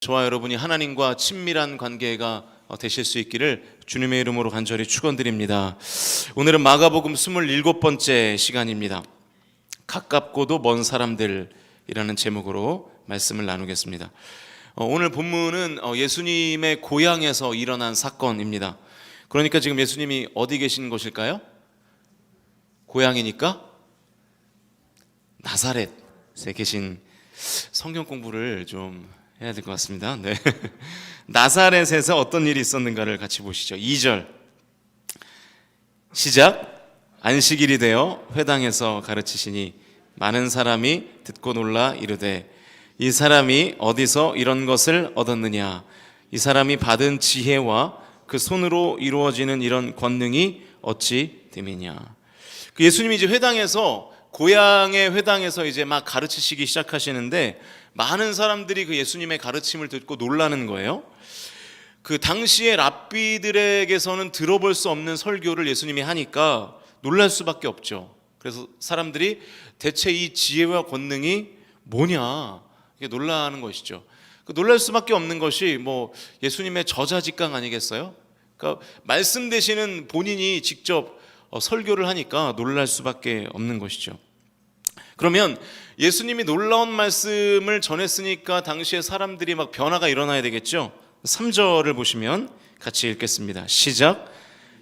저와 여러분이 하나님과 친밀한 관계가 되실 수 있기를 주님의 이름으로 간절히 축원드립니다. 오늘은 마가복음 27번째 시간입니다. 가깝고도 먼 사람들이라는 제목으로 말씀을 나누겠습니다. 오늘 본문은 예수님의 고향에서 일어난 사건입니다. 그러니까 지금 예수님이 어디 계신 것일까요? 고향이니까 나사렛에 계신. 성경 공부를 좀 해야 될 것 같습니다. 네. 나사렛에서 어떤 일이 있었는가를 같이 보시죠. 2절 시작. 안식일이 되어 회당에서 가르치시니 많은 사람이 듣고 놀라 이르되 이 사람이 어디서 이런 것을 얻었느냐? 이 사람이 받은 지혜와 그 손으로 이루어지는 이런 권능이 어찌 됨이냐? 예수님이 이제 회당에서, 고향의 회당에서 이제 막 가르치시기 시작하시는데 많은 사람들이 그 예수님의 가르침을 듣고 놀라는 거예요. 그 당시의 랍비들에게서는 들어볼 수 없는 설교를 예수님이 하니까 놀랄 수밖에 없죠. 그래서 사람들이 대체 이 지혜와 권능이 뭐냐, 이게 놀라는 것이죠. 놀랄 수밖에 없는 것이 예수님의 저자직강 아니겠어요? 그러니까 말씀 되시는 본인이 직접 설교를 하니까 놀랄 수밖에 없는 것이죠. 그러면 예수님이 놀라운 말씀을 전했으니까 당시에 사람들이 막 변화가 일어나야 되겠죠. 3절을 보시면 같이 읽겠습니다. 시작.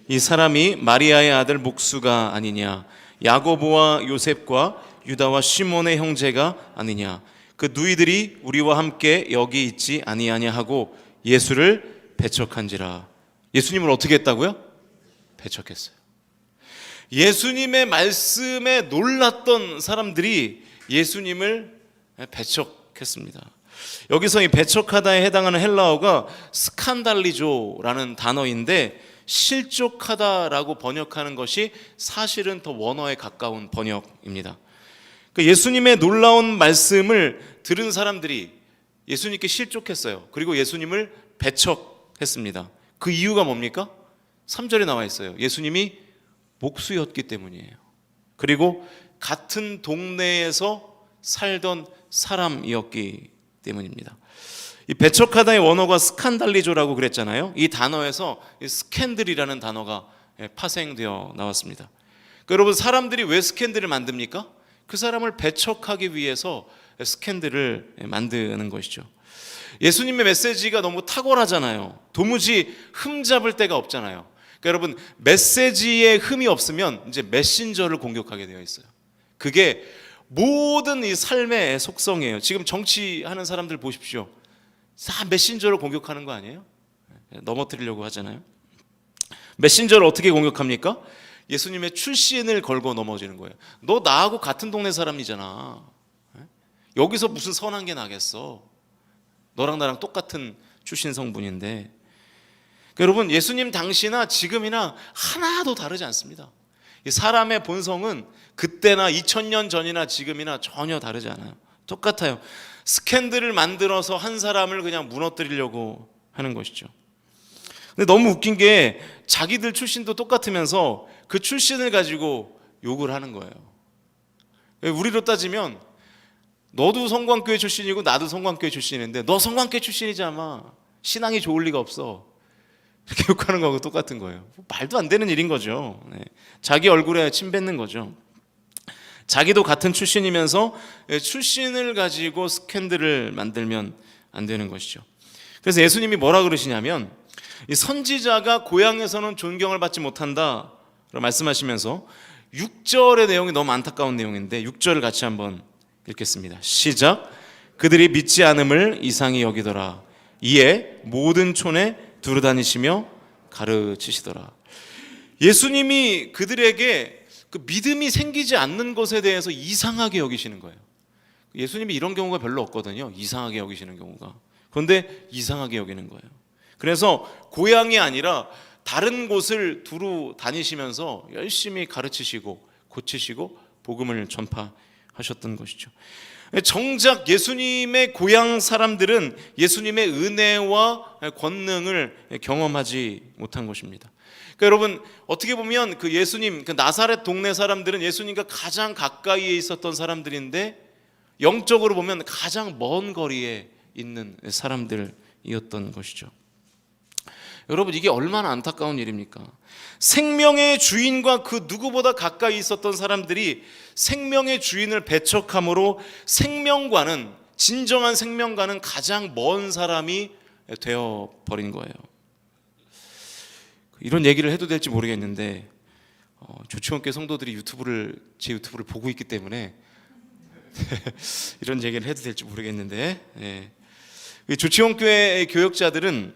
이 사람이 마리아의 아들 목수가 아니냐? 야고보와 요셉과 유다와 시몬의 형제가 아니냐? 그 누이들이 우리와 함께 여기 있지 아니하냐 하고 예수를 배척한지라. 예수님을 어떻게 했다고요? 배척했어요. 예수님의 말씀에 놀랐던 사람들이 예수님을 배척했습니다. 여기서 이 배척하다에 해당하는 헬라어가 스칸달리조라는 단어인데 실족하다라고 번역하는 것이 사실은 더 원어에 가까운 번역입니다. 예수님의 놀라운 말씀을 들은 사람들이 예수님께 실족했어요. 그리고 예수님을 배척했습니다. 그 이유가 뭡니까? 3절에 나와 있어요. 예수님이 목수였기 때문이에요. 그리고 같은 동네에서 살던 사람이었기 때문입니다. 이 배척하다의 원어가 스칸달리조라고 그랬잖아요. 이 단어에서 스캔들이라는 단어가 파생되어 나왔습니다. 여러분, 사람들이 왜 스캔들을 만듭니까? 그 사람을 배척하기 위해서 스캔들을 만드는 것이죠. 예수님의 메시지가 너무 탁월하잖아요. 도무지 흠잡을 데가 없잖아요. 여러분, 메시지에 흠이 없으면 이제 메신저를 공격하게 되어 있어요. 그게 모든 이 삶의 속성이에요. 지금 정치하는 사람들 보십시오. 다 메신저를 공격하는 거 아니에요? 넘어뜨리려고 하잖아요. 메신저를 어떻게 공격합니까? 예수님의 출신을 걸고 넘어지는 거예요. 너 나하고 같은 동네 사람이잖아. 여기서 무슨 선한 게 나겠어? 너랑 나랑 똑같은 출신 성분인데. 여러분, 예수님 당시나 지금이나 하나도 다르지 않습니다. 사람의 본성은 그때나 2000년 전이나 지금이나 전혀 다르지 않아요. 똑같아요. 스캔들을 만들어서 한 사람을 그냥 무너뜨리려고 하는 것이죠. 근데 너무 웃긴 게 자기들 출신도 똑같으면서 그 출신을 가지고 욕을 하는 거예요. 우리로 따지면 너도 성광교회 출신이고 나도 성광교회 출신인데 너 성광교회 출신이잖아. 신앙이 좋을 리가 없어. 이렇게 욕하는 거하고 똑같은 거예요. 말도 안 되는 일인 거죠. 자기 얼굴에 침 뱉는 거죠. 자기도 같은 출신이면서 출신을 가지고 스캔들을 만들면 안 되는 것이죠. 그래서 예수님이 뭐라 그러시냐면, 이 선지자가 고향에서는 존경을 받지 못한다 말씀하시면서 6절의 내용이 너무 안타까운 내용인데 6절을 같이 한번 읽겠습니다. 시작. 그들이 믿지 않음을 이상히 여기더라. 이에 모든 촌에 두루다니시며 가르치시더라. 예수님이 그들에게 그 믿음이 생기지 않는 것에 대해서 이상하게 여기시는 거예요. 예수님이 이런 경우가 별로 없거든요. 이상하게 여기시는 경우가. 그런데 이상하게 여기는 거예요. 그래서 고향이 아니라 다른 곳을 두루 다니시면서 열심히 가르치시고 고치시고 복음을 전파하셨던 것이죠. 정작 예수님의 고향 사람들은 예수님의 은혜와 권능을 경험하지 못한 것입니다. 그러니까 여러분, 어떻게 보면 그 예수님, 그 나사렛 동네 사람들은 예수님과 가장 가까이에 있었던 사람들인데 영적으로 보면 가장 먼 거리에 있는 사람들이었던 것이죠. 여러분, 이게 얼마나 안타까운 일입니까? 생명의 주인과 그 누구보다 가까이 있었던 사람들이 생명의 주인을 배척함으로 생명과는, 진정한 생명과는 가장 먼 사람이 되어버린 거예요. 이런 얘기를 해도 될지 모르겠는데 조치원교회 성도들이 제 유튜브를 보고 있기 때문에 이런 얘기를 해도 될지 모르겠는데, 조치원교회 교역자들은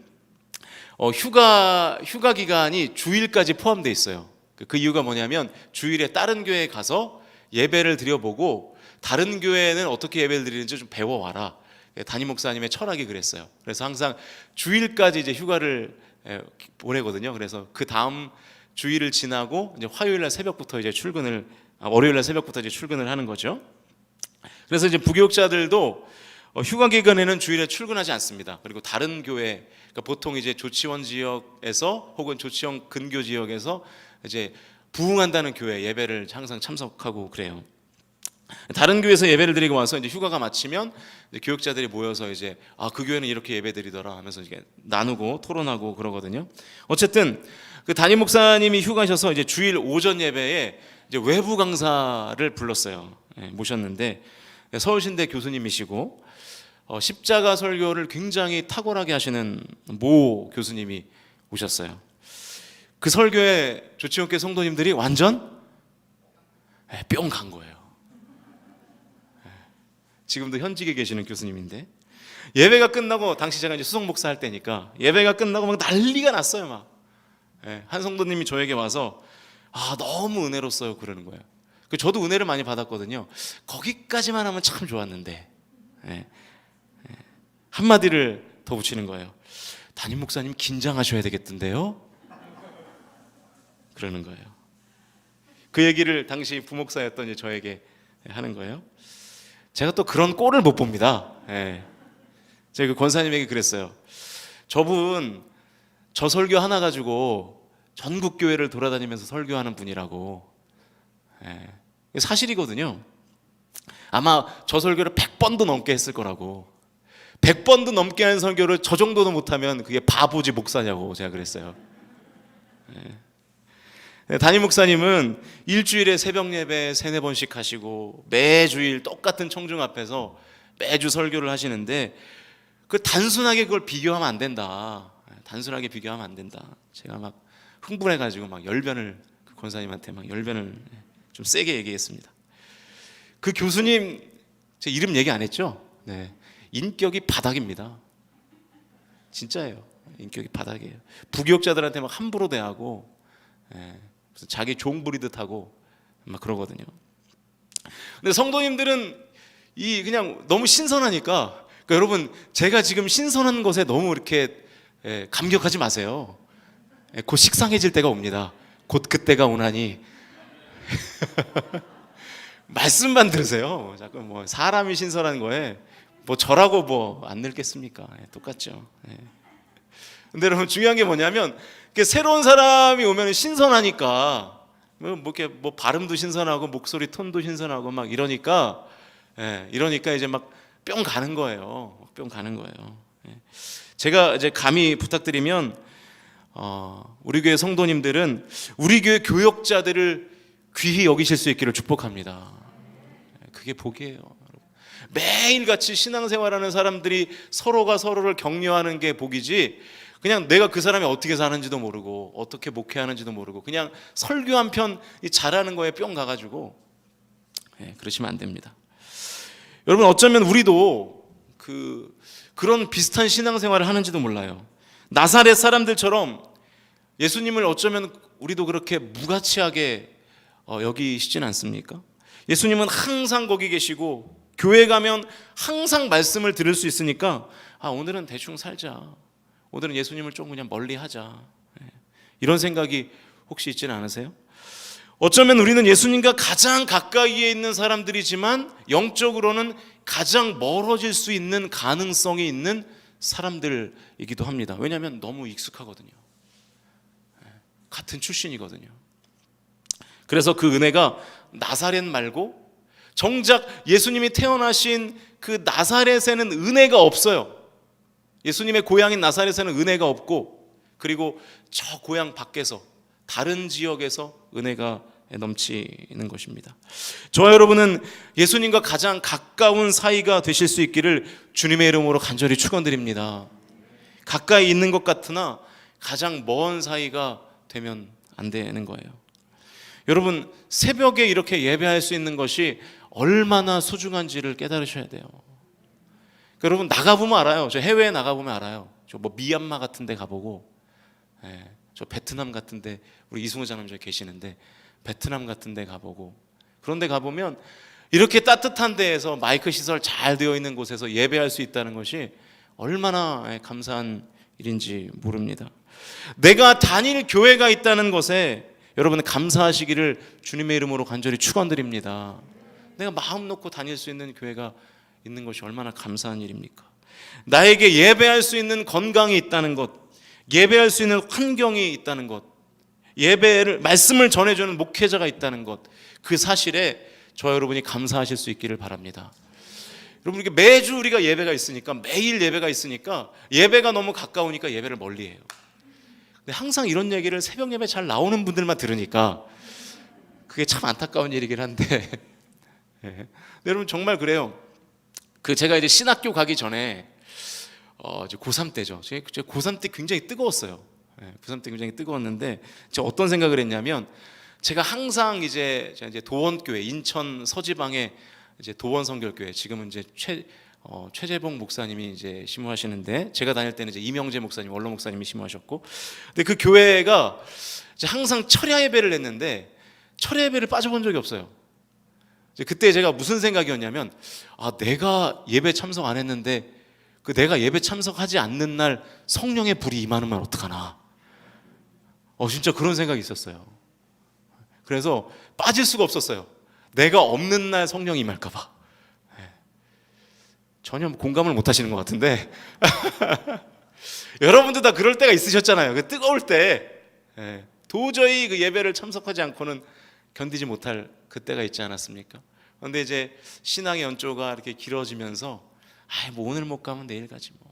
휴가 기간이 주일까지 포함되어 있어요. 그 이유가 뭐냐면 주일에 다른 교회에 가서 예배를 드려보고 다른 교회는 어떻게 예배를 드리는지 좀 배워와라. 담임 목사님의 철학이 그랬어요. 그래서 항상 주일까지 이제 휴가를 보내거든요. 그래서 그 다음 주일을 지나고 이제 화요일날 새벽부터 이제 월요일날 새벽부터 이제 출근을 하는 거죠. 그래서 이제 부교육자들도 휴가 기간에는 주일에 출근하지 않습니다. 그리고 다른 교회, 그러니까 보통 이제 조치원 지역에서 혹은 조치원 근교 지역에서 이제 부흥한다는 교회 예배를 항상 참석하고 그래요. 다른 교회에서 예배를 드리고 와서 이제 휴가가 마치면 이제 교육자들이 모여서 이제 그 교회는 이렇게 예배 드리더라 하면서 이제 나누고 토론하고 그러거든요. 어쨌든 그 담임 목사님이 휴가셔서 이제 주일 오전 예배에 이제 외부 강사를 불렀어요. 모셨는데 서울신대 교수님이시고 십자가 설교를 굉장히 탁월하게 하시는 모 교수님이 오셨어요. 그 설교에 조치원교회 성도님들이 완전 뿅 간 거예요. 지금도 현직에 계시는 교수님인데 예배가 끝나고, 당시 제가 이제 수석 목사 할 때니까 예배가 끝나고 막 난리가 났어요. 막 한 성도님이 저에게 와서 너무 은혜로웠어요 그러는 거예요. 저도 은혜를 많이 받았거든요. 거기까지만 하면 참 좋았는데 한마디를 더 붙이는 거예요. 담임 목사님 긴장하셔야 되겠던데요? 그러는 거예요. 그 얘기를 당시 부목사였던 이제 저에게 하는 거예요. 제가 또 그런 꼴을 못 봅니다. 제가 그 권사님에게 그랬어요. 저분 저 설교 하나 가지고 전국 교회를 돌아다니면서 설교하는 분이라고. 사실이거든요. 아마 저 설교를 100번도 넘게 했을 거라고. 100번도 넘게 한 설교를 저 정도도 못하면 그게 바보지 목사냐고 제가 그랬어요. 담임 목사님은 일주일에 새벽 예배 3-4번씩 하시고 매주일 똑같은 청중 앞에서 매주 설교를 하시는데 단순하게 그걸 비교하면 안 된다. 단순하게 비교하면 안 된다. 제가 막 흥분해가지고 막 열변을, 그 권사님한테 막 열변을 좀 세게 얘기했습니다. 그 교수님 제 이름 얘기 안 했죠? 인격이 바닥입니다. 진짜예요. 인격이 바닥이에요. 부교육자들한테 막 함부로 대하고 자기 종 부리듯 하고 막 그러거든요. 근데 성도님들은 그냥 너무 신선하니까, 그러니까 여러분 제가 지금 신선한 것에 너무 이렇게 감격하지 마세요. 곧 식상해질 때가 옵니다. 곧 그때가 오나니 말씀만 들으세요. 자꾸 뭐 사람이 신선한 거에 뭐 저라고 뭐 안 늙겠습니까? 똑같죠. 근데 여러분 중요한 게 뭐냐면 새로운 사람이 오면 신선하니까 이렇게 뭐 발음도 신선하고 목소리 톤도 신선하고 막 이러니까 이제 막 뿅 가는 거예요. 뿅 가는 거예요. 제가 이제 감히 부탁드리면 우리 교회 성도님들은 우리 교회 교역자들을 귀히 여기실 수 있기를 축복합니다. 그게 복이에요. 매일같이 신앙생활하는 사람들이 서로가 서로를 격려하는 게 복이지, 그냥 내가 그 사람이 어떻게 사는지도 모르고 어떻게 목회하는지도 모르고 그냥 설교 한 편 잘하는 거에 뿅 가가지고 그러시면 안 됩니다. 여러분 어쩌면 우리도 그런 비슷한 신앙생활을 하는지도 몰라요. 나사렛 사람들처럼 예수님을 어쩌면 우리도 그렇게 무가치하게 여기시진 않습니까? 예수님은 항상 거기 계시고 교회 가면 항상 말씀을 들을 수 있으니까 오늘은 대충 살자, 오늘은 예수님을 좀 그냥 멀리 하자, 이런 생각이 혹시 있지는 않으세요? 어쩌면 우리는 예수님과 가장 가까이에 있는 사람들이지만 영적으로는 가장 멀어질 수 있는 가능성이 있는 사람들이기도 합니다. 왜냐하면 너무 익숙하거든요. 같은 출신이거든요. 그래서 그 은혜가 나사렛 말고 정작 예수님이 태어나신 그 나사렛에는 은혜가 없어요. 예수님의 고향인 나사렛에는 은혜가 없고, 그리고 저 고향 밖에서 다른 지역에서 은혜가 넘치는 것입니다. 저와 여러분은 예수님과 가장 가까운 사이가 되실 수 있기를 주님의 이름으로 간절히 축원드립니다. 가까이 있는 것 같으나 가장 먼 사이가 되면 안 되는 거예요. 여러분, 새벽에 이렇게 예배할 수 있는 것이 얼마나 소중한지를 깨달으셔야 돼요. 여러분, 나가보면 알아요. 저 해외에 나가보면 알아요. 저 뭐 미얀마 같은 데 가보고, 저 베트남 같은 데, 우리 이승우 장님 저기 계시는데 베트남 같은 데 가보고, 그런 데 가보면 이렇게 따뜻한 데에서 마이크 시설 잘 되어 있는 곳에서 예배할 수 있다는 것이 얼마나 감사한 일인지 모릅니다. 내가 다닐 교회가 있다는 것에 여러분 감사하시기를 주님의 이름으로 간절히 축원드립니다. 내가 마음 놓고 다닐 수 있는 교회가 있는 것이 얼마나 감사한 일입니까? 나에게 예배할 수 있는 건강이 있다는 것, 예배할 수 있는 환경이 있다는 것, 예배를 말씀을 전해주는 목회자가 있다는 것, 그 사실에 저와 여러분이 감사하실 수 있기를 바랍니다. 여러분, 이렇게 매주 우리가 예배가 있으니까, 매일 예배가 있으니까 예배가 너무 가까우니까 예배를 멀리해요. 근데 항상 이런 얘기를 새벽 예배 잘 나오는 분들만 들으니까 그게 참 안타까운 일이긴 한데 여러분 정말 그래요. 제가 이제 신학교 가기 전에 이제 고3 때죠. 제가 고3 때 굉장히 뜨거웠어요. 고3 때 굉장히 뜨거웠는데 제가 어떤 생각을 했냐면, 제가 항상 제가 이제 도원교회, 인천 서지방에 이제 도원성결교회, 지금은 이제 최재봉 목사님이 이제 심무하시는데, 제가 다닐 때는 이제 이명재 목사님, 원로 목사님이 심무하셨고, 근데 그 교회가 이제 항상 철야 예배를 했는데 철야 예배를 빠져본 적이 없어요. 그때 제가 무슨 생각이었냐면, 내가 예배 참석 안 했는데 내가 예배 참석하지 않는 날 성령의 불이 임하면 어떡하나. 진짜 그런 생각이 있었어요. 그래서 빠질 수가 없었어요. 내가 없는 날 성령이 임할까 봐. 전혀 공감을 못 하시는 것 같은데 여러분도 다 그럴 때가 있으셨잖아요. 그 뜨거울 때 도저히 그 예배를 참석하지 않고는 견디지 못할 그때가 있지 않았습니까? 그런데 이제 신앙의 연조가 이렇게 길어지면서 뭐 오늘 못 가면 내일 가지 뭐,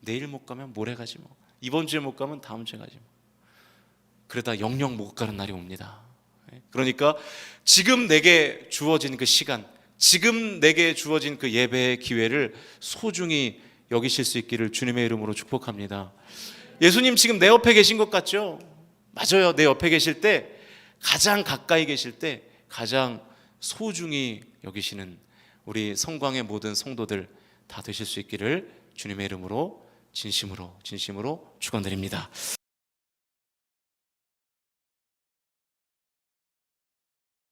내일 못 가면 모레 가지 뭐, 이번 주에 못 가면 다음 주에 가지 뭐, 그러다 영영 못 가는 날이 옵니다. 그러니까 지금 내게 주어진 그 시간, 지금 내게 주어진 그 예배의 기회를 소중히 여기실 수 있기를 주님의 이름으로 축복합니다. 예수님 지금 내 옆에 계신 것 같죠? 맞아요. 내 옆에 계실 때, 가장 가까이 계실 때 가장 소중히 여기시는 우리 성광의 모든 성도들 다 되실 수 있기를 주님의 이름으로 진심으로 축원드립니다.